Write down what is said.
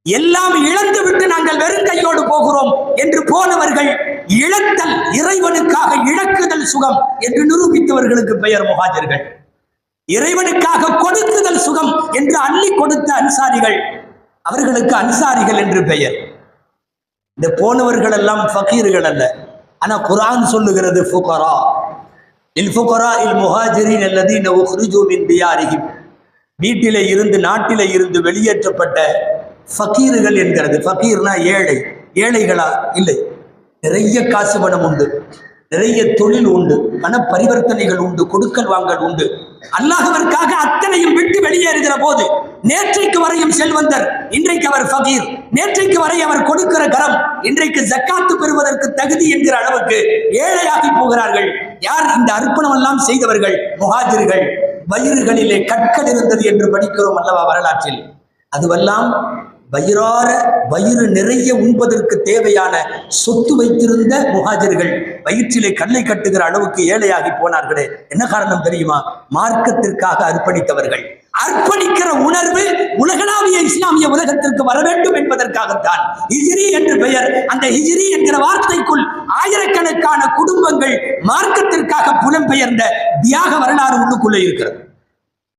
எல்லாம் இழந்து விட்டு நாங்கள் வெறும் கையோடு போகிறோம் என்று போனவர்கள் இழத்தல், இறைவனுக்காக இழக்குதல் சுகம் என்று நிரூபித்தவர்களுக்கு பெயர் முஹாஜிர்கள். இறைவனுக்காக கொடுக்குதல் சுகம் என்று அள்ளி கொடுத்த அன்சாரிகள், அவர்களுக்கு அன்சாரிகள் என்று பெயர். இந்த போனவர்கள் எல்லாம் ஃபகீர்கள் அல்ல. ஆனா குர்ஆன் சொல்லுகிறது ஃபுகரா இல் ஃபுகரா இல் முஹாஜிரின் அல்லதீன உக்ரிஜூ மின் தியாரிஹிம், வீட்டிலே இருந்து நாட்டிலே இருந்து வெளியேற்றப்பட்ட ஃபகீர்கள் என்கிறது. ஃபகீர்னா ஏழை. ஏழைகளா? இல்லை, நிறைய காசு பணம் உண்டு, நிறைய தொழில் உண்டு, பண பரிவர்த்தனைகள் உண்டு, கொடுக்கல் வாங்கல் உண்டு. அல்லாஹ்விற்காக அத்தனையும் விட்டு வெளியேறுகிற போது நேற்றைக்கு வரையும் செல்வந்தர், இன்றைக்கு அவர் ஃபகீர். நேற்றைக்கு வரை அவர் கொடுக்கிற கரம் இன்றைக்கு ஜக்காத்து பெறுவதற்கு தகுதி என்கிற அளவுக்கு ஏழையாகி போகிறார்கள். யார்? இந்த அர்ப்பணம் எல்லாம் செய்தவர்கள் முஹாஜிர்கள். வயிறுகளிலே கற்கள் இருந்தது என்று படிக்கிறோம் அல்லவா வரலாற்றில். அதுவெல்லாம் வயிறார, வயிறு நிறைய உண்பதற்கு தேவையான சொத்து வைத்திருந்த முஹாஜிர்கள் வயிற்றிலே கல்லை கட்டுகிற அளவுக்கு ஏழையாகி போனார்களே. என்ன காரணம் தெரியுமா? மார்க்கத்திற்காக அர்ப்பணித்தவர்கள். அர்ப்பணிக்கிற உணர்வு உலகளாவிய இஸ்லாமிய உலகத்திற்கு வர வேண்டும் என்பதற்காகத்தான் ஹிஜ்ரி என்று பெயர். அந்த ஹிஜ்ரி என்கிற வார்த்தைக்குள் ஆயிரக்கணக்கான குடும்பங்கள் மார்க்கத்திற்காக புலம்பெயர்ந்த தியாக வரலாறு உள்ளுக்குள்ளே இருக்கிறது.